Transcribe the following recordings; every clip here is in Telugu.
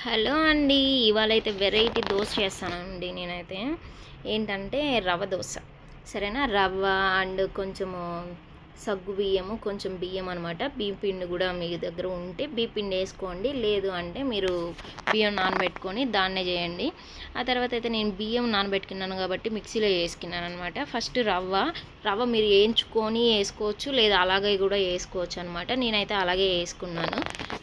హలో అండి. ఇవాళైతే వెరైటీ దోశ చేస్తానండి నేనైతే. ఏంటంటే రవ్వ దోశ. సరేనా? రవ్వ అండ్ కొంచెము సగ్గు బియ్యము, కొంచెం బియ్యం అనమాట. బియ్యం పిండి కూడా మీ దగ్గర ఉంటే బియ్య పిండి వేసుకోండి. లేదు అంటే మీరు బియ్యం నానబెట్టుకొని దాన్నే చేయండి. ఆ తర్వాత అయితే నేను బియ్యం నానబెట్టుకున్నాను కాబట్టి మిక్సీలో వేసుకున్నాను అనమాట. ఫస్ట్ రవ్వ మీరు వేయించుకొని వేసుకోవచ్చు, లేదా అలాగే కూడా వేసుకోవచ్చు అనమాట. నేనైతే అలాగే వేసుకున్నాను.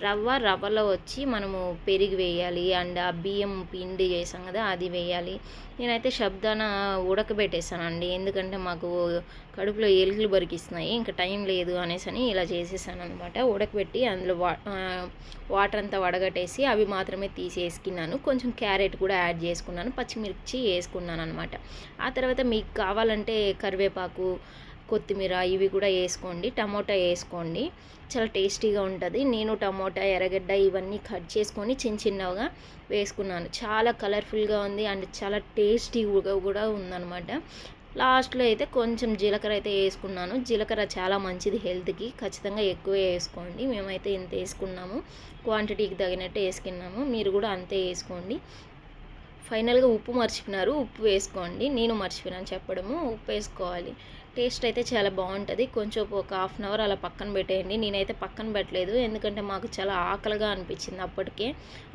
రవ్వలో వచ్చి మనము పెరుగు వేయాలి అండ్ ఆ బియ్యం పిండి చేసాం కదా అది వేయాలి. నేనైతే శబ్దాన ఉడకబెట్టేసానండి, ఎందుకంటే మాకు కడుపులో ఎలుకలు బరికిస్తున్నాయి, ఇంకా టైం లేదు అనేసి అని ఇలా చేసేసాను అనమాట. ఉడకబెట్టి అందులో వాటర్ అంతా వడగట్టేసి అవి మాత్రమే తీసేసుకున్నాను. కొంచెం క్యారెట్ కూడా యాడ్ చేసుకున్నాను, పచ్చిమిర్చి వేసుకున్నాను అనమాట. ఆ తర్వాత మీకు కావాలంటే కరివేపాకు, కొత్తిమీర ఇవి కూడా వేసుకోండి, టమోటా వేసుకోండి, చాలా టేస్టీగా ఉంటుంది. నేను టమోటా, ఎర్రగడ్డ ఇవన్నీ కట్ చేసుకొని చిన్నగా వేసుకున్నాను. చాలా కలర్ఫుల్గా ఉంది అండ్ చాలా టేస్టీగా కూడా ఉందన్నమాట. లాస్ట్లో అయితే కొంచెం జీలకర్ర అయితే వేసుకున్నాను. జీలకర్ర చాలా మంచిది హెల్త్కి, ఖచ్చితంగా ఎక్కువ వేసుకోండి. మేమైతే ఇంత వేసుకున్నాము, క్వాంటిటీకి తగినట్టు వేసుకున్నాము, మీరు కూడా అంతే వేసుకోండి. ఫైనల్గా ఉప్పు మర్చిపోయినారు, ఉప్పు వేసుకోండి. నేను మర్చిపోయినాను చెప్పడము, ఉప్పు వేసుకోవాలి. టేస్ట్ అయితే చాలా బాగుంటుంది. కొంచెం ఒక హాఫ్ అన్ అవర్ అలా పక్కన పెట్టేయండి. నేనైతే పక్కన పెట్టలేదు, ఎందుకంటే మాకు చాలా ఆకలిగా అనిపించింది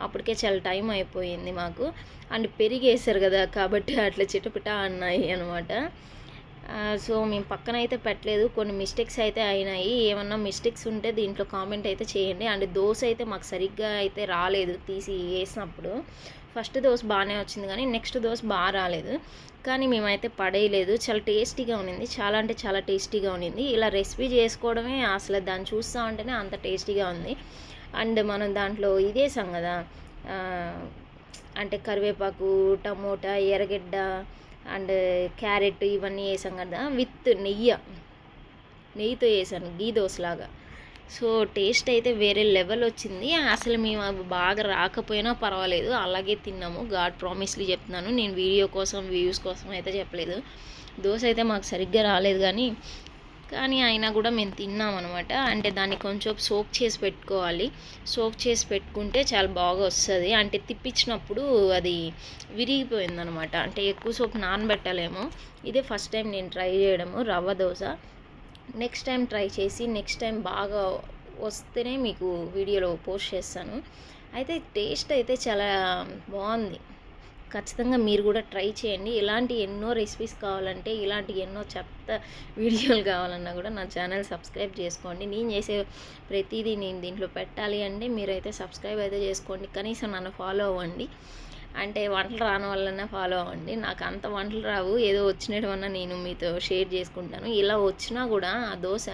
అప్పటికే చాలా టైం అయిపోయింది మాకు. అండ్ పెరిగి వేసారు కదా కాబట్టి అట్లా చిటపిట అన్నాయి అనమాట. సో మేము పక్కన అయితే పెట్టలేదు. కొన్ని మిస్టేక్స్ అయితే అయినాయి. ఏమన్నా మిస్టేక్స్ ఉంటే దీంట్లో కామెంట్ అయితే చేయండి. అండ్ దోశ అయితే మాకు సరిగ్గా అయితే రాలేదు తీసి వేసినప్పుడు. ఫస్ట్ దోశ బాగానే వచ్చింది కానీ నెక్స్ట్ దోశ బాగా రాలేదు. కానీ మేమైతే పడేయలేదు, చాలా టేస్టీగా ఉన్నింది, చాలా అంటే చాలా టేస్టీగా ఉన్నింది. ఇలా రెసిపీ చేసుకోవడమే అసలు దాన్ని చూస్తూ ఉంటేనే అంత టేస్టీగా ఉంది. అండ్ మనం దాంట్లో ఇదేసాం కదా, అంటే కరివేపాకు, టమోటా, ఎర్రగడ్డ అండ్ క్యారెట్ ఇవన్నీ వేసాం కదా, విత్ నెయ్యితో వేసాను, గీ దోశలాగా. సో టేస్ట్ అయితే వేరే లెవెల్ వచ్చింది. అసలు మేము అవి బాగా రాకపోయినా పర్వాలేదు, అలాగే తిన్నాము. గాడ్ ప్రామిస్లీ చెప్తున్నాను, నేను వీడియో కోసం వ్యూస్ కోసం అయితే చెప్పలేదు. దోశ అయితే మాకు సరిగ్గా రాలేదు కానీ అయినా కూడా మేము తిన్నాం అనమాట. అంటే దాన్ని కొంచెం సోక్ చేసి పెట్టుకోవాలి. సోక్ చేసి పెట్టుకుంటే చాలా బాగా వస్తుంది. అంటే తిప్పించినప్పుడు అది విరిగిపోయిందనమాట. అంటే ఎక్కువసేపు నానబెట్టలేము. ఇదే ఫస్ట్ టైం నేను ట్రై చేయడము rava dosa. Next time try చేసి నెక్స్ట్ టైం బాగా వస్తేనే మీకు వీడియోలో పోస్ట్ చేస్తాను. అయితే టేస్ట్ అయితే చాలా బాగుంది. ఖచ్చితంగా మీరు కూడా ట్రై చేయండి. ఇలాంటి ఎన్నో రెసిపీస్ కావాలంటే, ఇలాంటి ఎన్నో చెత్త వీడియోలు కావాలన్నా కూడా నా ఛానల్ సబ్స్క్రైబ్ చేసుకోండి. నేను చేసే ప్రతిదీ నేను దీంట్లో పెట్టాలి అంటే మీరైతే సబ్స్క్రైబ్ అయితే చేసుకోండి. కనీసం నన్ను ఫాలో అవ్వండి. అంటే వంటలు రాని వాళ్ళన్నా ఫాలో అవ్వండి. నాకు అంత వంటలు రావు, ఏదో వచ్చినట్టువన్నా నేను మీతో షేర్ చేసుకుంటాను. ఇలా వచ్చినా కూడా ఆ దోశ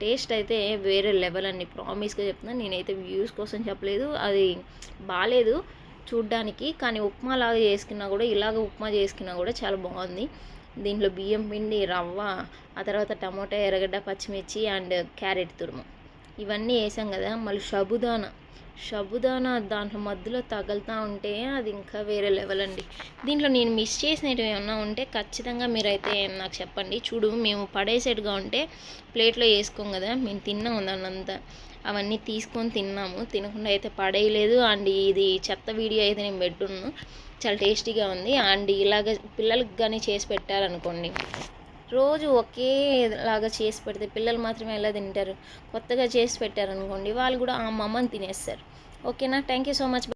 టేస్ట్ అయితే వేరే లెవెల్ అండి, ప్రామిస్గా చెప్తున్నాను. నేనైతే వ్యూస్ కోసం చెప్పలేదు, అది బాగాలేదు చూడ్డానికి. కానీ ఉప్మా లాగా చేసుకున్నా కూడా, ఇలాగ ఉప్మా చేసుకున్నా కూడా చాలా బాగుంది. దీంట్లో బియ్యం పిండి, రవ్వ, ఆ తర్వాత టమోటా, ఎర్రగడ్డ, పచ్చిమిర్చి అండ్ క్యారెట్ తురుము ఇవన్నీ వేసాం కదా. మళ్ళీ షబుదానా దాంట్లో మధ్యలో తగులుతూ ఉంటే అది ఇంకా వేరే లెవెల్ అండి. దీంట్లో నేను మిస్ చేసినవి ఏమన్నా ఉంటే ఖచ్చితంగా మీరైతే నాకు చెప్పండి. చూడు, మేము పడేసేట్టుగా ఉంటే ప్లేట్లో వేసుకోం కదా, మేము తిన్నాము దాన్నంతా, అవన్నీ తీసుకొని తిన్నాము, తినకుండా అయితే పడేయలేదు. అండ్ ఇది చెత్త వీడియో అయితే నేను పెట్టున్నాను, చాలా టేస్టీగా ఉంది. అండ్ ఇలాగ పిల్లలకి కానీ చేసి పెట్టారనుకోండి, రోజు ఒకేలాగా చేసి పెడితే పిల్లలు మాత్రమే ఎలా తింటారు. కొత్తగా చేసి పెట్టారనుకోండి, వాళ్ళు కూడా ఆ మమ్మని తినేస్తారు. ఓకేనా? Thank you so much.